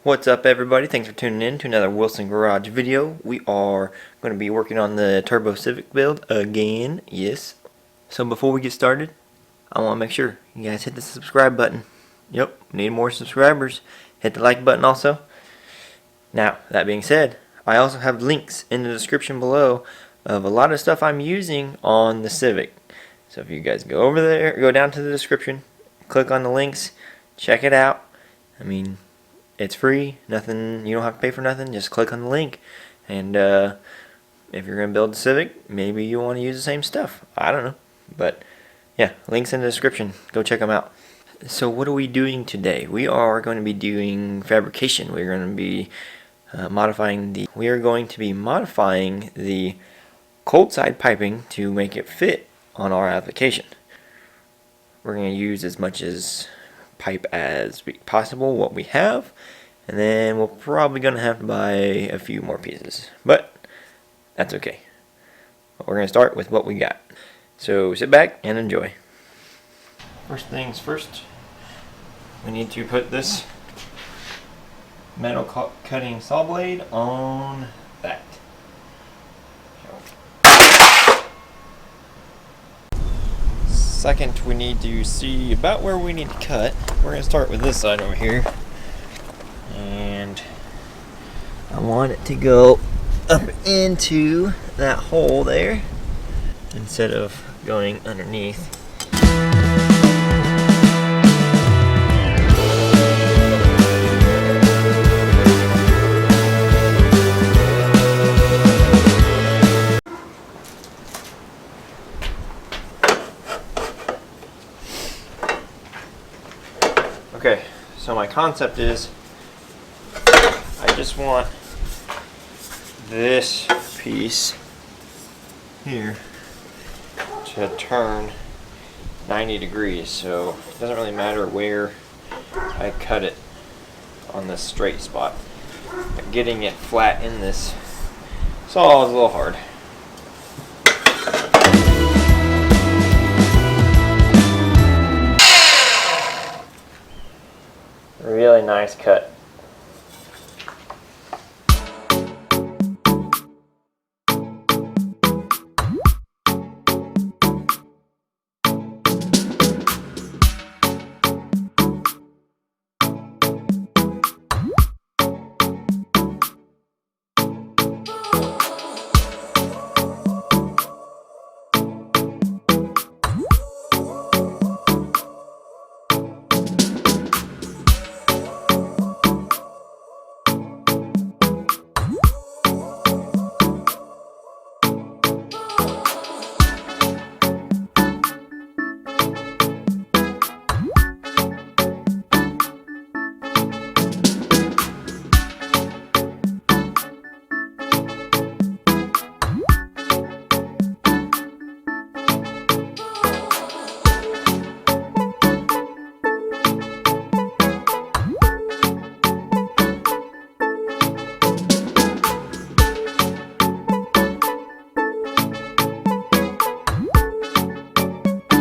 What's up, everybody? Thanks for tuning in to another Wilson Garage video. We are going to be working on the Turbo Civic build again. Yes. So before we get started, I want to make sure you guys hit the subscribe button. Yep, need more subscribers. Hit the like button also. Now, that being said, I also have links in the description below of a lot of stuff I'm using on the Civic. So if you guys go over there, go down to the description, click on the links, check it out. I mean, it's free, nothing, you don't have to pay for nothing, just click on the link. And if you're going to build a Civic, maybe you want to use the same stuff. I don't know. But yeah, links in the description. Go check them out. So what are we doing today? We are going to be doing fabrication. We're going to be modifying the cold side piping to make it fit on our application. We're going to use as much as pipe as possible, what we have, and then we're probably going to have to buy a few more pieces, but that's okay. We're going to start with what we got. So sit back and enjoy. First things first, we need to put this metal cutting saw blade on that. Second, we need to see about where we need to cut. We're going to start with this side over here. And I want it to go up into that hole there instead of going underneath. Okay, so my concept is I just want this piece here to turn 90 degrees, so it doesn't really matter where I cut it on this straight spot. But getting it flat in this saw is a little hard. Really nice cut.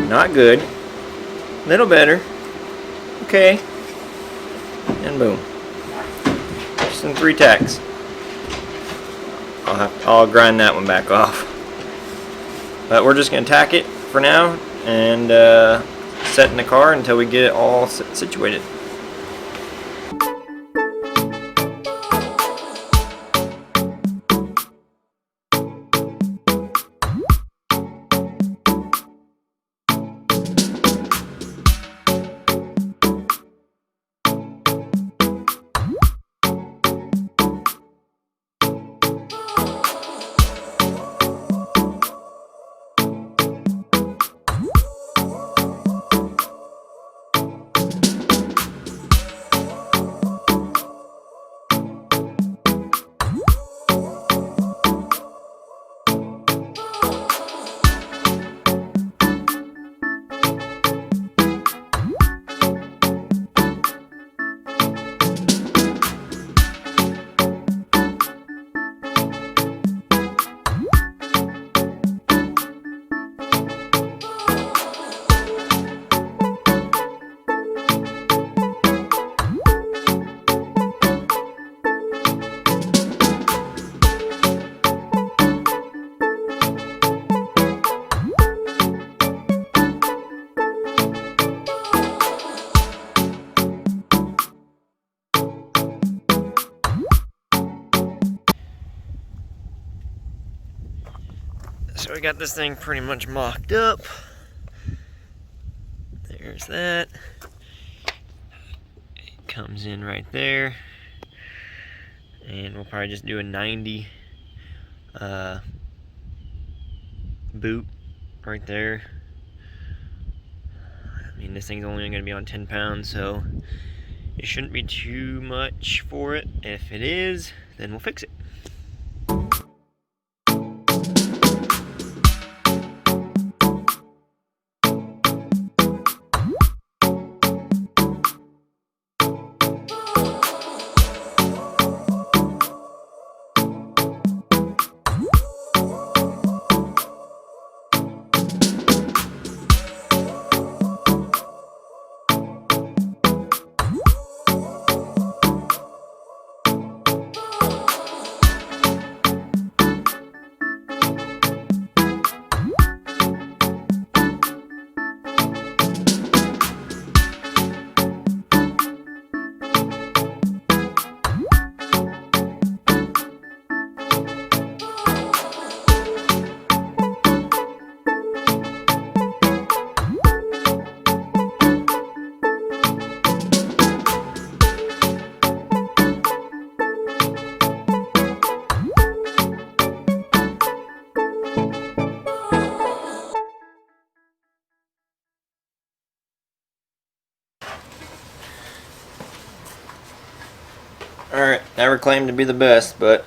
Not good. Little better. Okay. And boom. Just in 3 tacks. I'll grind that one back off. But we're just gonna tack it for now and set in the car until we get it all situated. So we got this thing pretty much mocked up. There's that. It comes in right there. And we'll probably just do a 90 boot right there. I mean, this thing's only going to be on 10 pounds, so it shouldn't be too much for it. If it is, then we'll fix it. Alright, never claimed to be the best, but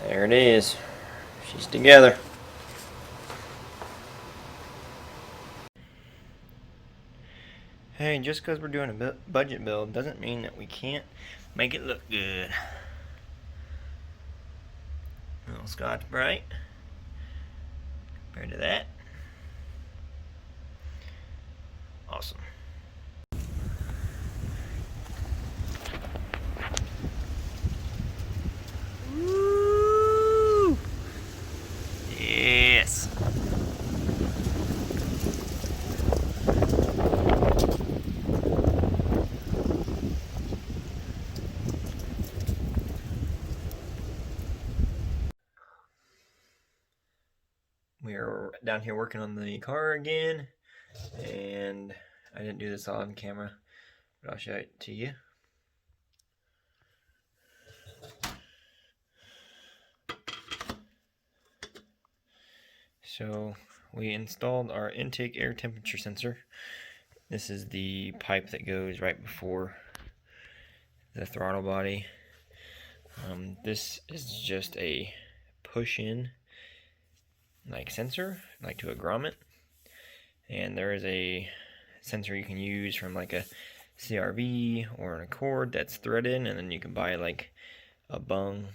there it is. She's together. Hey, just because we're doing a budget build doesn't mean that we can't make it look good. A little Scotch Brite compared to that. Awesome. Woo! Yes. We're down here working on the car again, and I didn't do this on camera, but I'll show it to you. So we installed our intake air temperature sensor. This is the pipe that goes right before the throttle body. This is just a push-in like sensor, like to a grommet, and there is a sensor you can use from like a CRV or an Accord that's threaded, and then you can buy like a bung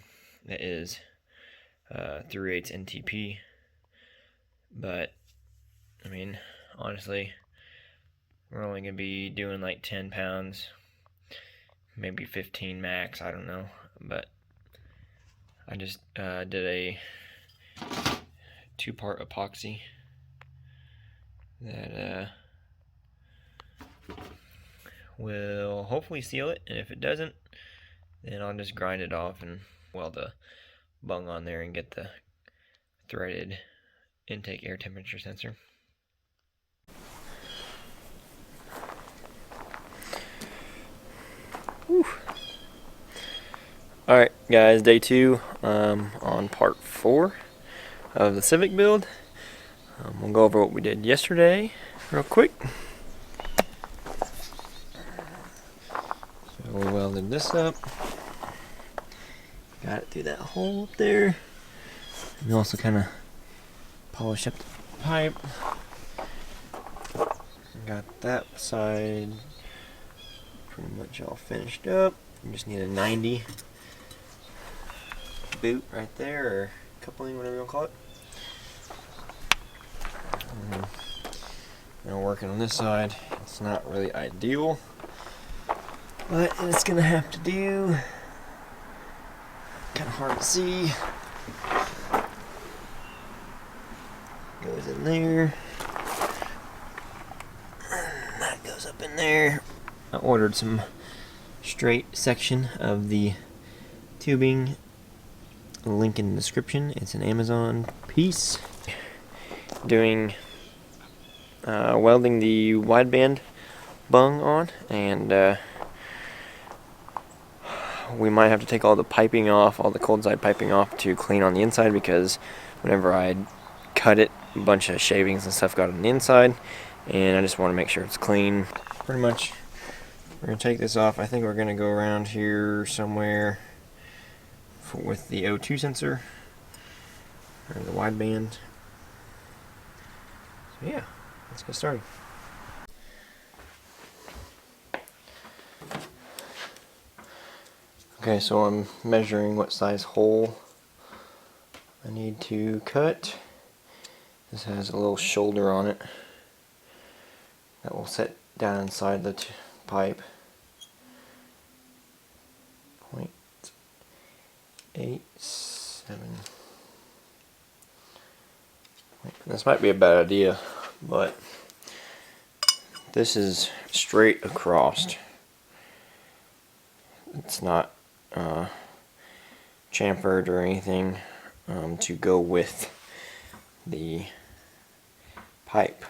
that is 3/8 NTP. But I mean, honestly, we're only gonna be doing like 10 pounds, maybe 15 max, I don't know. But I just did a 2-part epoxy that will hopefully seal it, and if it doesn't, then I'll just grind it off and weld the bung on there and get the threaded intake air temperature sensor. Alright guys, day 2 on part 4 of the Civic build. We'll go over what we did yesterday real quick. So we welded this up, got it through that hole up there, and we also kind of polished up the pipe. Got that side pretty much all finished up. You just need a 90 boot right there, or coupling, whatever you want to call it. Now working on this side, it's not really ideal, but it's gonna have to do. Kind of hard to see. Goes in there. That goes up in there. I ordered some straight section of the tubing. Link in the description. It's an Amazon piece. Doing welding the wideband bung on, and we might have to take all the piping off, all the cold side piping off to clean on the inside, because whenever I cut it, a bunch of shavings and stuff got on the inside, and I just want to make sure it's clean. Pretty much, we're going to take this off. I think we're going to go around here somewhere with the O2 sensor, or the wideband. So yeah, let's get started. Okay, so I'm measuring what size hole I need to cut. This has a little shoulder on it that will set down inside the pipe. 0.87. This might be a bad idea, but this is straight across. It's not chamfered or anything to go with the pipe.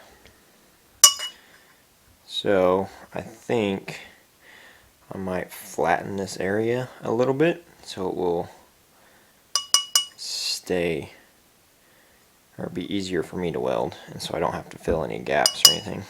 So I think I might flatten this area a little bit so it will stay, or be easier for me to weld, and so I don't have to fill any gaps or anything.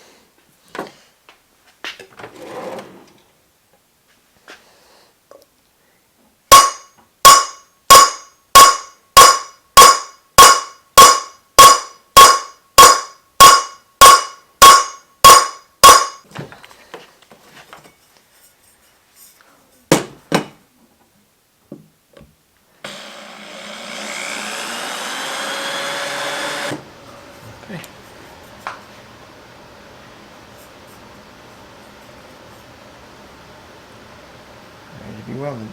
Ready to be welded.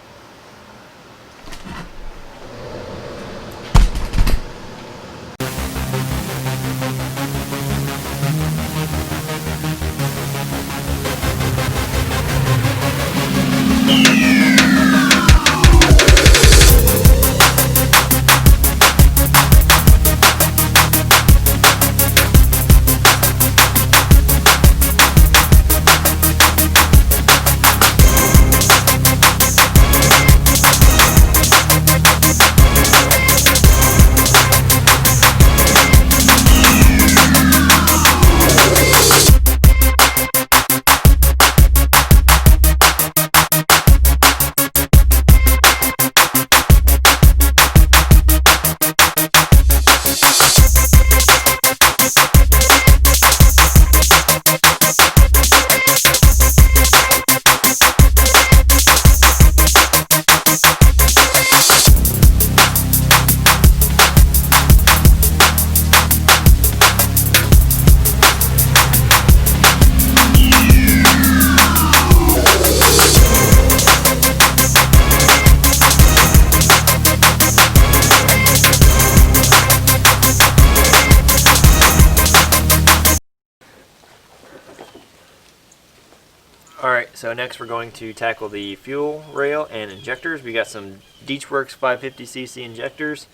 Alright, so next we're going to tackle the fuel rail and injectors. We got some Deechworks 550cc injectors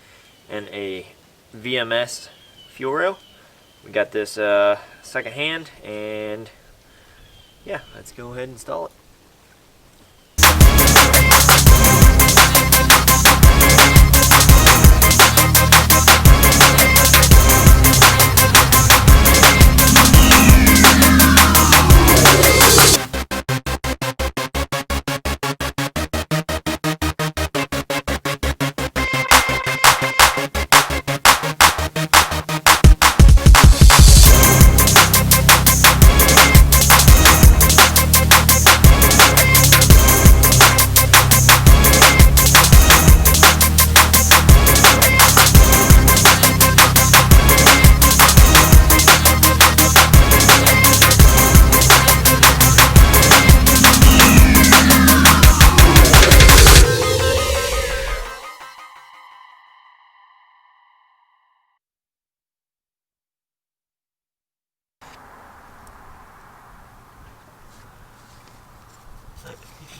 and a VMS fuel rail. We got this second hand, and yeah, let's go ahead and install it.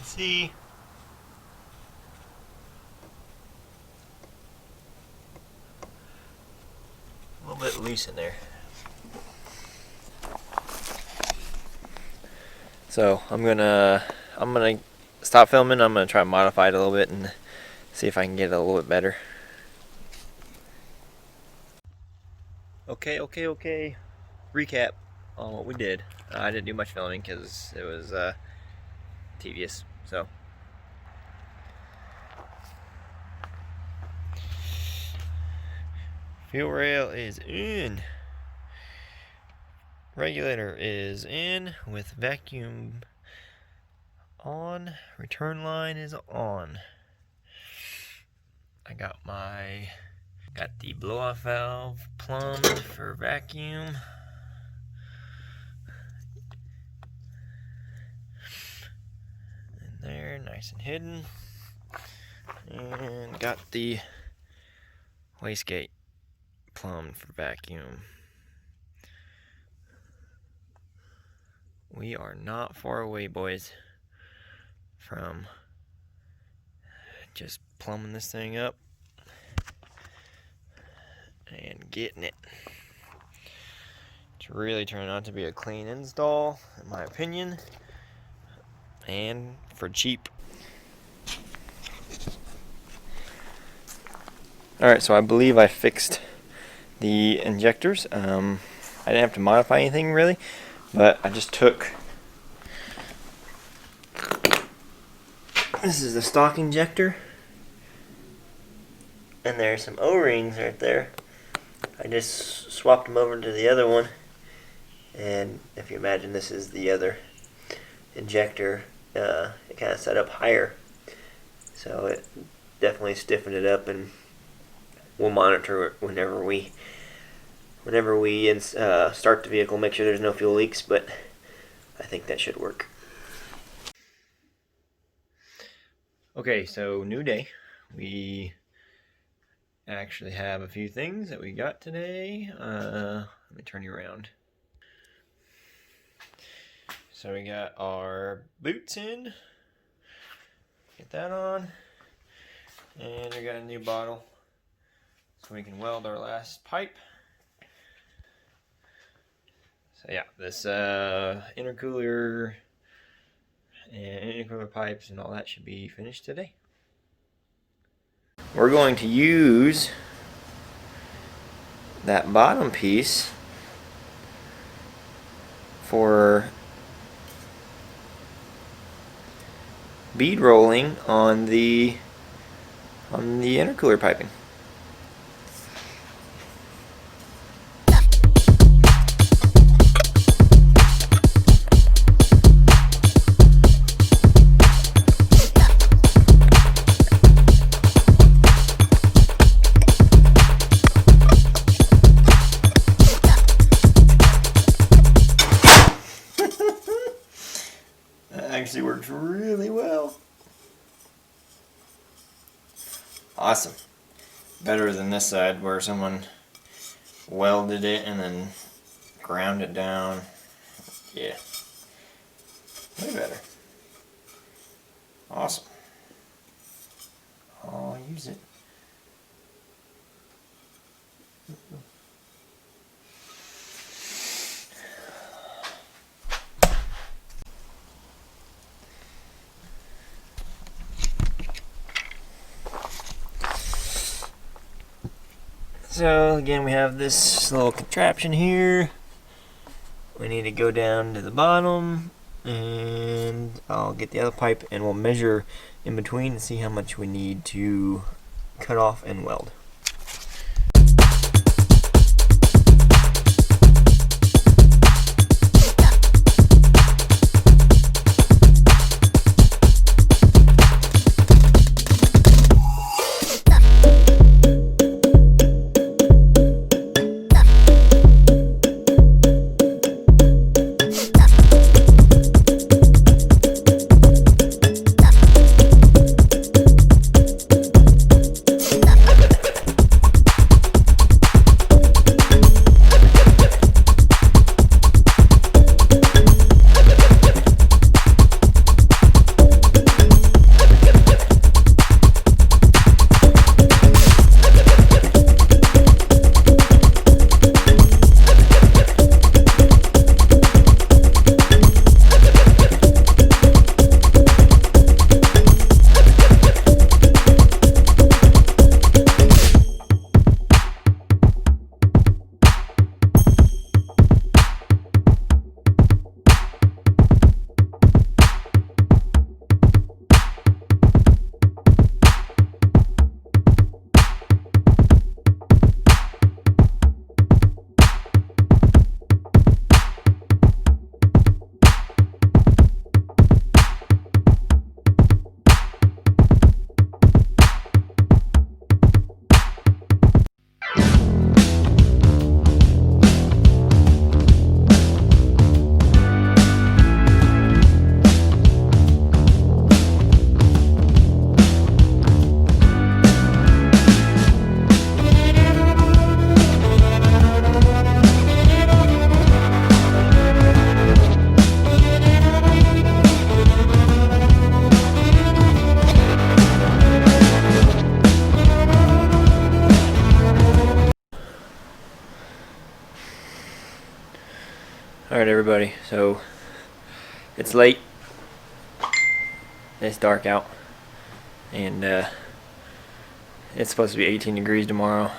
see. A little bit loose in there. So I'm gonna stop filming. I'm gonna try to modify it a little bit and see if I can get it a little bit better. Okay. Recap on what we did. I didn't do much filming because it was tedious. So fuel rail is in. Regulator is in with vacuum on. Return line is on. I got the blow off valve plumbed for vacuum. In there, nice and hidden. And got the wastegate plumbed for vacuum. We are not far away, boys, from just plumbing this thing up and getting it. It's really turned out to be a clean install, in my opinion, and for cheap. Alright, so I believe I fixed the injectors. I didn't have to modify anything really, but I just took, this is the stock injector, and there's some O-rings right there. I just swapped them over to the other one, and if you imagine this is the other injector, it kind of set up higher, so it definitely stiffened it up, and we'll monitor it whenever we start the vehicle, make sure there's no fuel leaks, but I think that should work. Okay, so new day. We actually have a few things that we got today. Let me turn you around. So we got our boots in. Get that on. And we got a new bottle so we can weld our last pipe. So yeah, this intercooler and intercooler pipes and all that should be finished today. We're going to use that bottom piece for bead rolling on the intercooler piping. Actually works really well. Awesome. Better than this side where someone welded it and then ground it down. Yeah. Way better. Awesome. I'll use it. So again, we have this little contraption here. We need to go down to the bottom, and I'll get the other pipe and we'll measure in between and see how much we need to cut off and weld. Alright everybody, so it's late, it's dark out, and it's supposed to be 18 degrees tomorrow,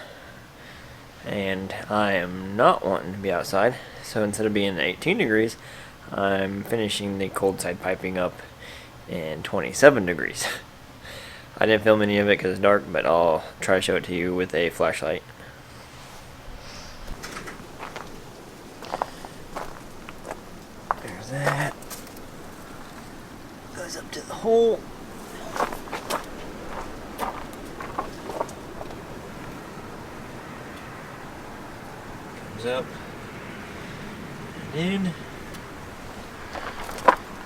and I am not wanting to be outside, so instead of being 18 degrees, I'm finishing the cold side piping up in 27 degrees. I didn't film any of it because it's dark, but I'll try to show it to you with a flashlight. There's that. Goes up to the hole. Comes up. And in.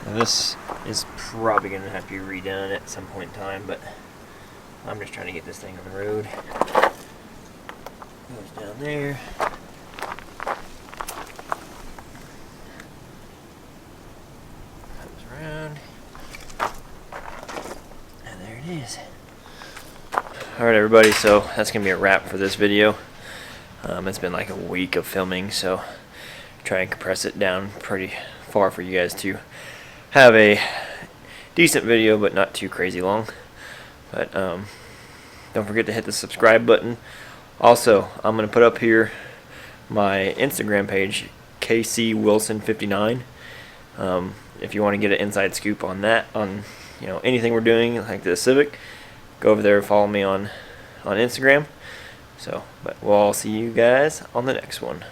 Now this is probably going to have to be redone at some point in time, but I'm just trying to get this thing on the road. Goes down there. Comes around. And there it is. Alright everybody, so that's going to be a wrap for this video. It's been like a week of filming, so try and compress it down pretty far for you guys to have a decent video, but not too crazy long. But don't forget to hit the subscribe button. Also, I'm going to put up here my Instagram page, KCWilson59. If you want to get an inside scoop on that, on anything we're doing like the Civic, go over there and follow me on Instagram. So, but we'll all see you guys on the next one.